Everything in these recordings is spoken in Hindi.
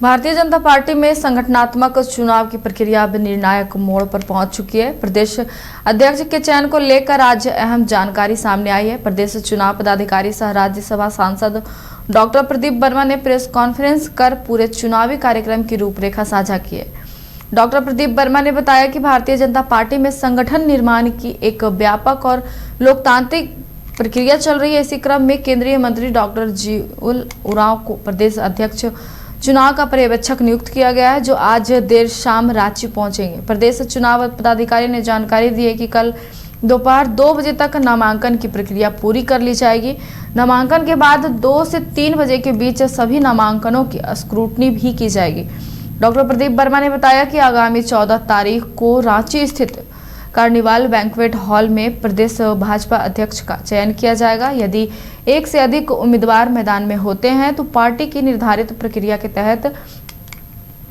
भारतीय जनता पार्टी में संगठनात्मक चुनाव की प्रक्रिया अब निर्णायक मोड़ पर पहुंच चुकी है। प्रदेश अध्यक्ष के चयन को लेकर आज अहम जानकारी सामने आई है। प्रदेश चुनाव पदाधिकारी सह राज्यसभा सांसद डॉक्टर प्रदीप वर्मा ने प्रेस कॉन्फ्रेंस कर पूरे चुनावी कार्यक्रम की रूपरेखा साझा की है। डॉक्टर प्रदीप वर्मा ने बताया कि भारतीय जनता पार्टी में संगठन निर्माण की एक व्यापक और लोकतांत्रिक प्रक्रिया चल रही है। इसी क्रम में केंद्रीय मंत्री डॉक्टर जुएल ओरांव को प्रदेश अध्यक्ष चुनाव का पर्यवेक्षक नियुक्त किया गया है, जो आज देर शाम रांची पहुंचेंगे। प्रदेश चुनाव पदाधिकारी ने जानकारी दी है कि कल दोपहर 2 बजे तक नामांकन की प्रक्रिया पूरी कर ली जाएगी। नामांकन के बाद 2 से 3 बजे के बीच सभी नामांकनों की स्क्रूटनी भी की जाएगी। डॉक्टर प्रदीप वर्मा ने बताया कि आगामी 14 तारीख को रांची स्थित कार्निवाल बैंक्वेट हॉल में प्रदेश भाजपा अध्यक्ष का चयन किया जाएगा। यदि एक से अधिक उम्मीदवार मैदान में होते हैं तो पार्टी की निर्धारित प्रक्रिया के तहत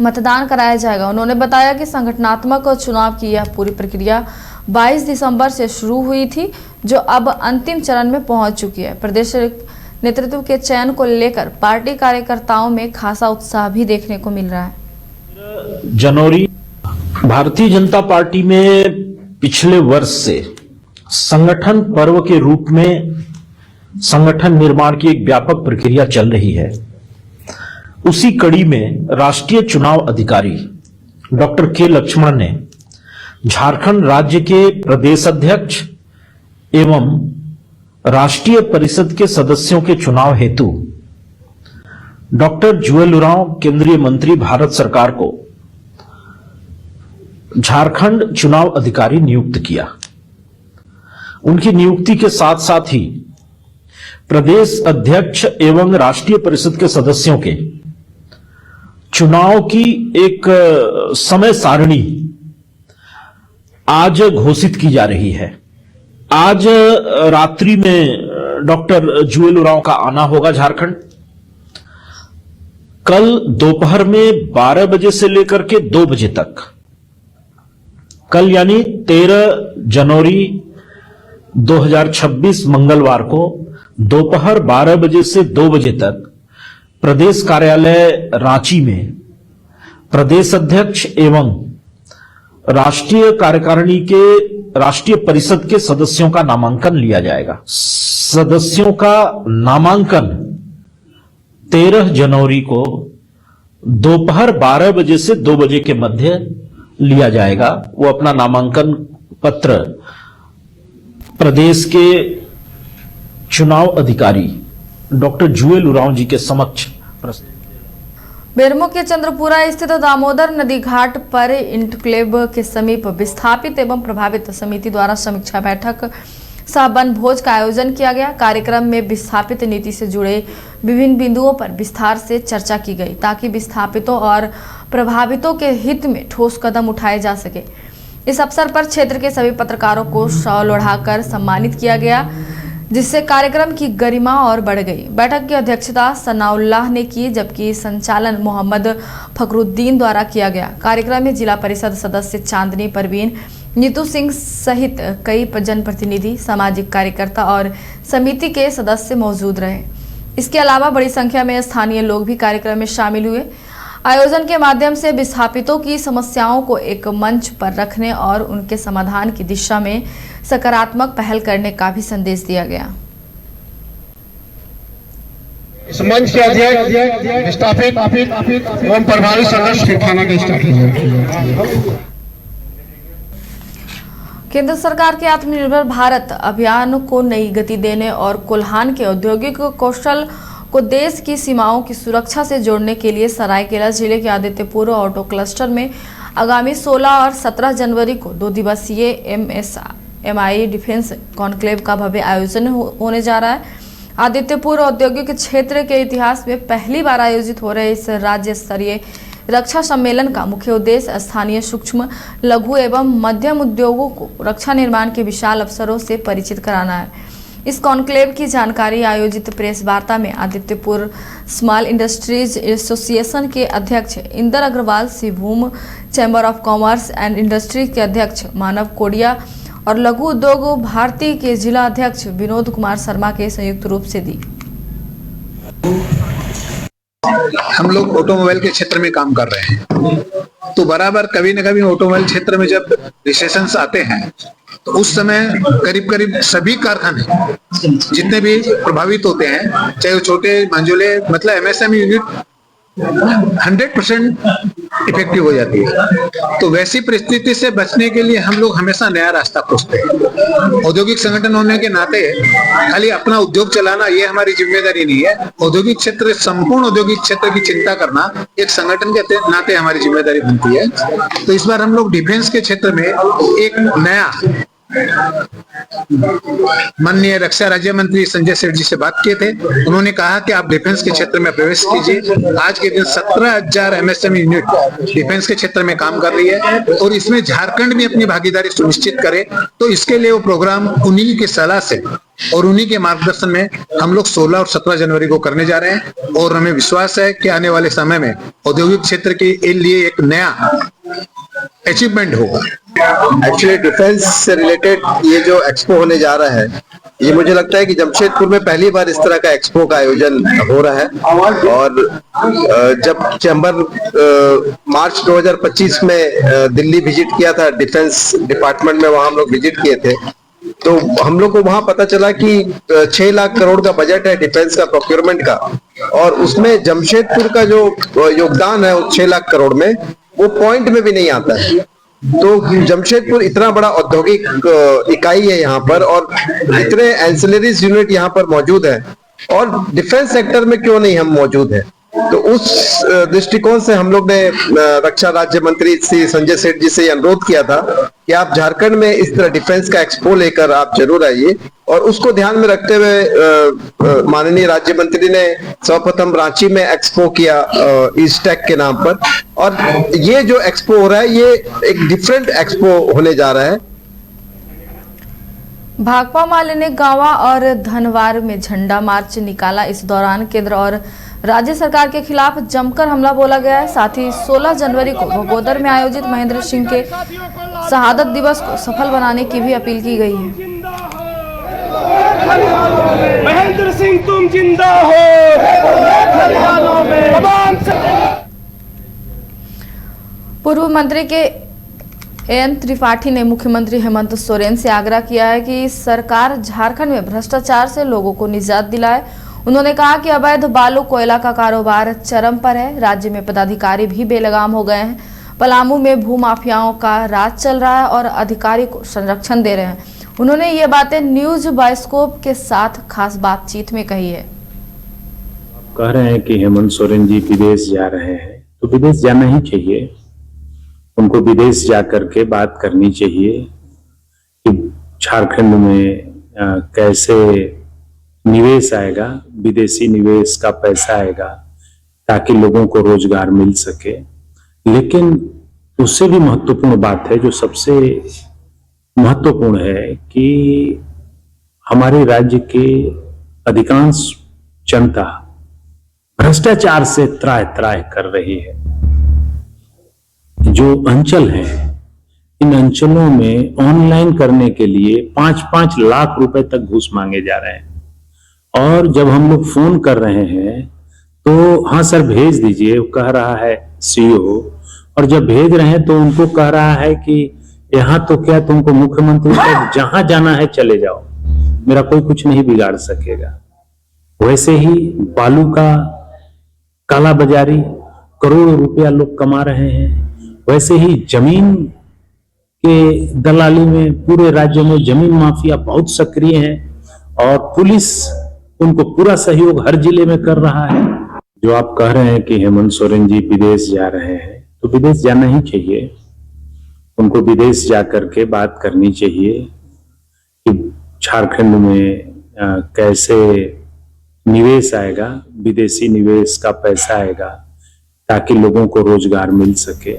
मतदान कराया जाएगा। उन्होंने बताया कि संगठनात्मक चुनाव की यह पूरी प्रक्रिया 22 दिसंबर से शुरू हुई थी, जो अब अंतिम चरण में पहुंच चुकी है। प्रदेश नेतृत्व के चयन को लेकर पार्टी कार्यकर्ताओं में खासा उत्साह भी देखने को मिल रहा है। जनवरी भारतीय जनता पार्टी में पिछले वर्ष से संगठन पर्व के रूप में संगठन निर्माण की एक व्यापक प्रक्रिया चल रही है। उसी कड़ी में राष्ट्रीय चुनाव अधिकारी डॉक्टर के लक्ष्मण ने झारखंड राज्य के प्रदेश अध्यक्ष एवं राष्ट्रीय परिषद के सदस्यों के चुनाव हेतु डॉक्टर जुएल ओरांव केंद्रीय मंत्री भारत सरकार को झारखंड चुनाव अधिकारी नियुक्त किया। उनकी नियुक्ति के साथ साथ ही प्रदेश अध्यक्ष एवं राष्ट्रीय परिषद के सदस्यों के चुनाव की एक समय सारणी आज घोषित की जा रही है। आज रात्रि में डॉक्टर जुएल ओरांव का आना होगा झारखंड। कल दोपहर में 12 बजे से लेकर के 2 बजे तक, कल यानी 13 जनवरी 2026 मंगलवार को दोपहर 12 बजे से 2 बजे तक प्रदेश कार्यालय रांची में प्रदेश अध्यक्ष एवं राष्ट्रीय कार्यकारिणी के राष्ट्रीय परिषद के सदस्यों का नामांकन लिया जाएगा। सदस्यों का नामांकन 13 जनवरी को दोपहर 12 बजे से 2 बजे के मध्य लिया जाएगा। वो अपना नामांकन पत्र प्रदेश के चुनाव अधिकारी डॉक्टर जुएल ओरांव जी के समक्ष प्रस्तुत। बेरमो के चंद्रपुरा स्थित दामोदर नदी घाट पर इंटक्लेव के समीप विस्थापित एवं प्रभावित समिति द्वारा समीक्षा बैठक सह वन भोज का आयोजन किया गया। कार्यक्रम में विस्थापित नीति से जुड़े विभिन्न बिंदुओं पर विस्तार से चर्चा की गई, ताकि विस्थापितों और प्रभावितों के हित में ठोस कदम उठाए जा सके। इस अवसर पर क्षेत्र के सभी पत्रकारों को शॉल ओढ़ाकर सम्मानित किया गया, जिससे कार्यक्रम की गरिमा और बढ़ गई। बैठक की अध्यक्षता सनाउल्लाह ने की, जबकि संचालन मोहम्मद फखरुद्दीन द्वारा किया गया। कार्यक्रम में जिला परिषद सदस्य चांदनी परवीन, नीतू सिंह सहित कई जनप्रतिनिधि, सामाजिक कार्यकर्ता और समिति के सदस्य मौजूद रहे। इसके अलावा बड़ी संख्या में स्थानीय लोग भी कार्यक्रम में शामिल हुए। आयोजन के माध्यम से विस्थापितों की समस्याओं को एक मंच पर रखने और उनके समाधान की दिशा में सकारात्मक पहल करने का भी संदेश दिया गया। इस मंच के अध्यक्ष विस्थापित एवं प्रभावित संघर्ष थाना के स्टाफ। केंद्र सरकार के आत्मनिर्भर भारत अभियान को नई गति देने और कोल्हान के औद्योगिक कौशल को देश की सीमाओं की सुरक्षा से जोड़ने के लिए सरायकेला जिले के आदित्यपुर ऑटो क्लस्टर में आगामी 16 और 17 जनवरी को 2 दिवसीय MSMI डिफेंस कॉन्क्लेव का भव्य आयोजन होने जा रहा है। आदित्यपुर औद्योगिक क्षेत्र के इतिहास में पहली बार आयोजित हो रहे इस राज्य स्तरीय रक्षा सम्मेलन का मुख्य उद्देश्य स्थानीय सूक्ष्म, लघु एवं मध्यम उद्योगों को रक्षा निर्माण के विशाल अवसरों से परिचित कराना है। इस कॉन्क्लेव की जानकारी आयोजित प्रेस वार्ता में आदित्यपुर स्मॉल इंडस्ट्रीज एसोसिएशन के अध्यक्ष Inder Agarwal, Singhbhum chamber of commerce and industry के अध्यक्ष मानव कोडिया और लघु उद्योग भारती के जिला अध्यक्ष विनोद कुमार शर्मा के संयुक्त रूप से दी। हम लोग ऑटोमोबाइल के क्षेत्र में काम कर रहे हैं, तो बराबर कभी न कभी ऑटोमोबाइल क्षेत्र में जब रिसेशंस आते हैं तो उस समय करीब करीब सभी कारखाने जितने भी प्रभावित होते हैं, चाहे वो छोटे मंझोले मतलब एमएसएमई यूनिट 100% इफेक्टिव हो जाती है। तो वैसी परिस्थिति से बचने के लिए हम लोग हमेशा नया रास्ता खोजते हैं। औद्योगिक संगठन होने के नाते खाली अपना उद्योग चलाना ये हमारी जिम्मेदारी नहीं है। औद्योगिक क्षेत्र, संपूर्ण औद्योगिक क्षेत्र की चिंता करना एक संगठन के नाते हमारी जिम्मेदारी बनती है। तो इस बार हम लोग डिफेंस के क्षेत्र में एक नया, माननीय रक्षा राज्य मंत्री संजय सेठ जी से बात किए थे, उन्होंने कहा कि आप डिफेंस के क्षेत्र में प्रवेश कीजिए। आज के दिन 17,000 एमएसएमई यूनिट डिफेंस के क्षेत्र में काम कर रही है और इसमें झारखंड भी अपनी भागीदारी सुनिश्चित करे। तो इसके लिए वो प्रोग्राम उन्हीं की सलाह से और उन्हीं के मार्गदर्शन में हम लोग 16 और 17 जनवरी को करने जा रहे हैं और हमें विश्वास है कि आने वाले समय में औद्योगिक क्षेत्र के लिए एक नया अचीवमेंट होगा। एक्चुअली डिफेंस से रिलेटेड ये जो एक्सपो होने जा रहा है, ये मुझे लगता है कि जमशेदपुर में पहली बार इस तरह का एक्सपो का आयोजन हो रहा है। और जब चैम्बर मार्च 2025 में दिल्ली विजिट किया था डिफेंस डिपार्टमेंट में, वहां हम लोग विजिट किए थे, तो हम लोग को वहां पता चला कि 6 लाख करोड़ का बजट है डिफेंस का, प्रोक्योरमेंट का, और उसमें जमशेदपुर का जो योगदान है उस 6 लाख करोड़ में वो पॉइंट में भी नहीं आता है। तो जमशेदपुर इतना बड़ा औद्योगिक इकाई है यहाँ पर, और इतने एंसिलरीज यूनिट यहाँ पर मौजूद है, और डिफेंस सेक्टर में क्यों नहीं हम मौजूद हैं। तो उस दृष्टिकोण से हम लोग ने रक्षा राज्य मंत्री श्री संजय सेठ जी से अनुरोध किया था कि आप झारखंड में इस तरह डिफेंस का एक्सपो लेकर आप जरूर आइए। और उसको ध्यान में रखते हुए माननीय राज्य मंत्री ने सर्वप्रथम रांची में एक्सपो किया ईस्टेक के नाम पर, और ये जो एक्सपो हो रहा है ये एक डिफरेंट एक्सपो होने जा रहा है। भाकपा माले ने गांवा और धनवार में झंडा मार्च निकाला। इस दौरान केंद्र और राज्य सरकार के खिलाफ जमकर हमला बोला गया है। साथ ही 16 जनवरी को बगोदर में आयोजित महेंद्र सिंह के शहादत दिवस को सफल बनाने की भी अपील की गई है। महेंद्र सिंह तुम जिंदा हो। पूर्व मंत्री के एन त्रिपाठी ने मुख्यमंत्री हेमंत सोरेन से आग्रह किया है कि सरकार झारखंड में भ्रष्टाचार से लोगों को निजात दिलाए। उन्होंने कहा कि अवैध बालू कोयला का कारोबार चरम पर है। राज्य में पदाधिकारी भी बेलगाम हो गए हैं। पलामू में भूमाफियाओं का राज चल रहा है और अधिकारी को संरक्षण दे रहे हैं। उन्होंने ये बातें न्यूज बायोस्कोप के साथ खास बातचीत में कही है। कह रहे हैं कि हेमंत सोरेन जी विदेश जा रहे हैं, तो विदेश जाना ही चाहिए। उनको विदेश जाकर के बात करनी चाहिए कि झारखंड में कैसे निवेश आएगा, विदेशी निवेश का पैसा आएगा, ताकि लोगों को रोजगार मिल सके। लेकिन उससे भी महत्वपूर्ण बात है, जो सबसे महत्वपूर्ण है, कि हमारे राज्य के अधिकांश जनता भ्रष्टाचार से त्राह त्राह कर रही है। जो अंचल हैं, इन अंचलों में ऑनलाइन करने के लिए 5-5 लाख रुपए तक घूस मांगे जा रहे हैं। और जब हम लोग फोन कर रहे हैं तो हाँ सर भेज दीजिए, कह रहा है सीईओ, और जब भेज रहे हैं तो उनको कह रहा है कि यहाँ तो क्या, तुमको मुख्यमंत्री तक जहां जाना है चले जाओ, मेरा कोई कुछ नहीं बिगाड़ सकेगा। वैसे ही बालू का काला बाजारी, करोड़ों रुपया लोग कमा रहे हैं। वैसे ही जमीन के दलाली में पूरे राज्य में जमीन माफिया बहुत सक्रिय है, और पुलिस उनको पूरा सहयोग हर जिले में कर रहा है। जो आप कह रहे हैं कि हेमंत सोरेन जी विदेश जा रहे हैं, तो विदेश जाना ही चाहिए। उनको विदेश जाकर के बात करनी चाहिए कि झारखंड में कैसे निवेश आएगा, विदेशी निवेश का पैसा आएगा, ताकि लोगों को रोजगार मिल सके।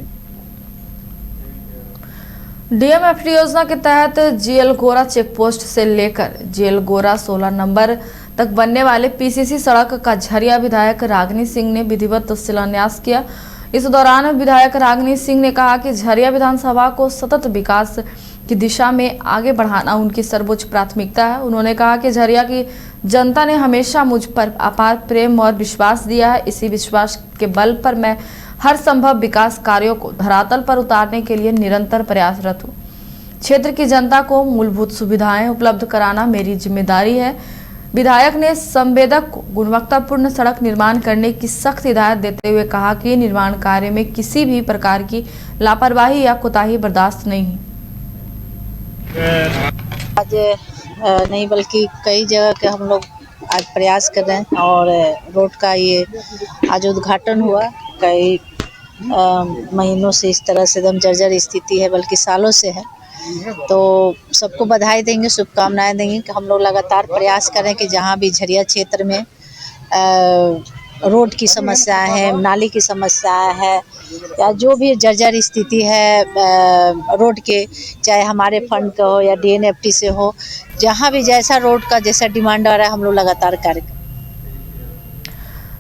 डीएमएफटी योजना के तहत जीएल गोरा चेक पोस्ट से लेकर जीएल गोरा 16 नंबर तक बनने वाले पीसीसी सड़क का झरिया विधायक रागिनी सिंह ने विधिवत शिलान्यास किया। इस दौरान विधायक रागिनी सिंह ने कहा कि झरिया विधानसभा को सतत विकास की दिशा में आगे बढ़ाना उनकी सर्वोच्च प्राथमिकता है। उन्होंने कहा कि झरिया की जनता ने हमेशा मुझ पर अपार प्रेम और विश्वास दिया है। इसी विश्वास के बल पर मैं हर संभव विकास कार्यों को धरातल पर उतारने के लिए निरंतर प्रयासरत हूँ। क्षेत्र की जनता को मूलभूत सुविधाएं उपलब्ध कराना मेरी जिम्मेदारी है। विधायक ने संवेदक को गुणवत्तापूर्ण सड़क निर्माण करने की सख्त हिदायत देते हुए कहा कि निर्माण कार्य में किसी भी प्रकार की लापरवाही या कोताही बर्दाश्त नहीं है। आज नहीं बल्कि कई जगह के हम लोग आज प्रयास कर रहे हैं और रोड का ये आज उद्घाटन हुआ। कई महीनों से इस तरह से एकदम जर्जर स्थिति है, बल्कि सालों से है। तो सबको बधाई देंगे, शुभकामनाएं देंगे कि हम लोग लगातार प्रयास करें कि जहाँ भी झरिया क्षेत्र में रोड की समस्या है, नाली की समस्या है या जो भी जर्जर स्थिति है रोड के, चाहे हमारे फंड का हो या DNFT से हो, जहाँ भी जैसा रोड का जैसा डिमांड आ रहा है हम लोग लगातार कार्य करें।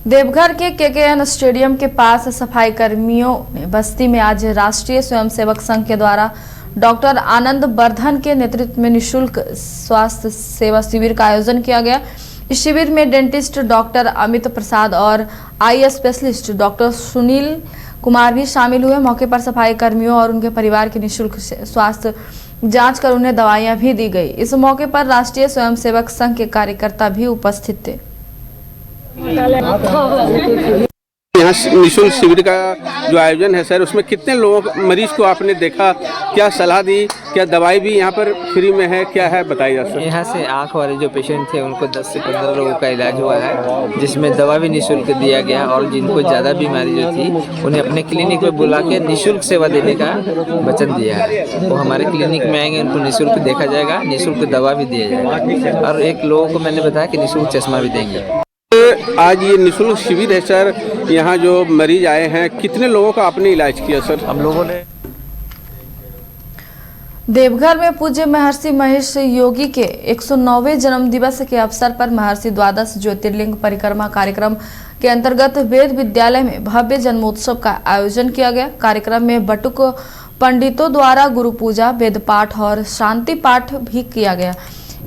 देवघर के KKN स्टेडियम के पास सफाई कर्मियों ने बस्ती में आज राष्ट्रीय स्वयंसेवक संघ के द्वारा डॉक्टर आनंद वर्धन के नेतृत्व में निःशुल्क स्वास्थ्य सेवा शिविर का आयोजन किया गया। इस शिविर में डेंटिस्ट डॉक्टर अमित प्रसाद और eye specialist doctor Sunil Kumar भी शामिल हुए। मौके पर सफाई कर्मियों और उनके परिवार की निःशुल्क स्वास्थ्य जांच कर उन्हें दवाइयां भी दी गई। इस मौके पर राष्ट्रीय स्वयंसेवक संघ के कार्यकर्ता भी उपस्थित थे। यहाँ निःशुल्क शिविर का जो आयोजन है सर, उसमें कितने लोगों मरीज को आपने देखा, क्या सलाह दी, क्या दवाई भी यहाँ पर फ्री में है, क्या है बताइए सर। यहाँ से आँख वाले जो पेशेंट थे उनको 10 से 15 लोगों का इलाज हुआ है, जिसमें दवा भी निःशुल्क दिया गया और जिनको ज़्यादा बीमारी जो थी उन्हें अपने क्लिनिक में बुला के निःशुल्क सेवा देने का वचन दिया है। वो हमारे क्लिनिक में आएंगे, उनको निःशुल्क देखा जाएगा, निःशुल्क दवा भी दिया जाएगा और एक लोगों को मैंने बताया कि निःशुल्क चश्मा भी देंगे। आज ये निःशुल्क शिविर है सर, यहाँ जो मरीज आए हैं कितने लोगों का आपने इलाज किया सर? हम लोगों ने देवघर में पूज्य महर्षि महेश योगी के 109वें जन्म दिवस के अवसर पर महर्षि द्वादश ज्योतिर्लिंग परिक्रमा कार्यक्रम के अंतर्गत वेद विद्यालय में भव्य जन्मोत्सव का आयोजन किया गया। कार्यक्रम में बटुक पंडितों द्वारा गुरु पूजा, वेद पाठ और शांति पाठ भी किया गया।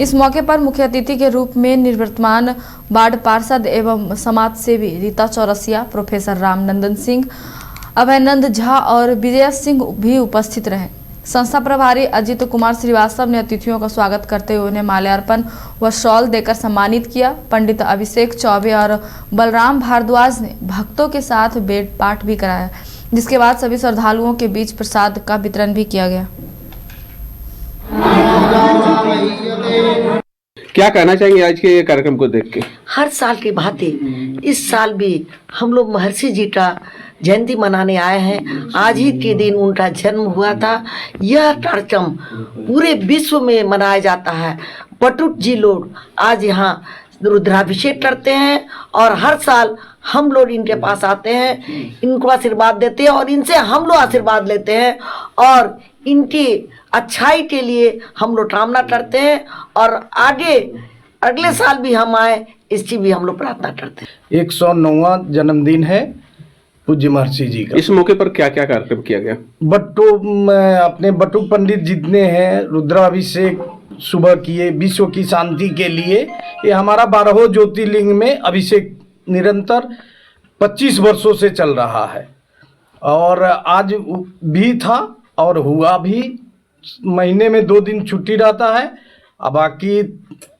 इस मौके पर मुख्य अतिथि के रूप में निवर्तमान वार्ड पार्षद एवं समाज सेवी रीता चौरसिया, प्रोफेसर रामनंदन सिंह, अभयनंद झा और विजय सिंह भी उपस्थित रहे। संस्था प्रभारी अजित कुमार श्रीवास्तव ने अतिथियों का स्वागत करते हुए उन्हें माल्यार्पण व शॉल देकर सम्मानित किया। पंडित अभिषेक चौबे और बलराम भारद्वाज ने भक्तों के साथ वेद पाठ भी कराया, जिसके बाद सभी श्रद्धालुओं के बीच प्रसाद का वितरण भी किया गया। क्या कहना चाहेंगे आज के कार्यक्रम को देख के? हर साल की भांति इस साल भी हम लोग महर्षि जी का जयंती मनाने आए हैं। आज ही के दिन उनका जन्म हुआ था। यह कार्यक्रम पूरे विश्व में मनाया जाता है। बटुक जी लोग आज यहाँ रुद्राभिषेक करते हैं और हर साल हम लोग इनके पास आते हैं, इनको आशीर्वाद देते हैं और इनसे हम लोग आशीर्वाद लेते हैं और इनकी अच्छाई के लिए हम लोग कामना करते हैं और आगे अगले साल भी हम आए इसकी भी हम लोग प्रार्थना करते हैं। 109वां जन्मदिन है पूज्य महर्षि जी का। इस मौके पर क्या क्या कार्यक्रम किया गया? अपने बटुक पंडित जितने हैं रुद्राभिषेक सुबह किए विश्व की शांति के लिए। ये हमारा 12 ज्योतिर्लिंग में अभिषेक निरंतर 25 वर्षों से चल रहा है और आज भी था और हुआ भी। महीने में 2 दिन छुट्टी रहता है, अब बाकी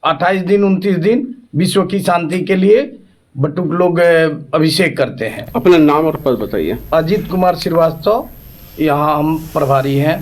28 दिन 29 दिन विश्व की शांति के लिए बटुक लोग अभिषेक करते हैं। अपना नाम और पद बताइए। अजित कुमार श्रीवास्तव, यहाँ हम प्रभारी हैं।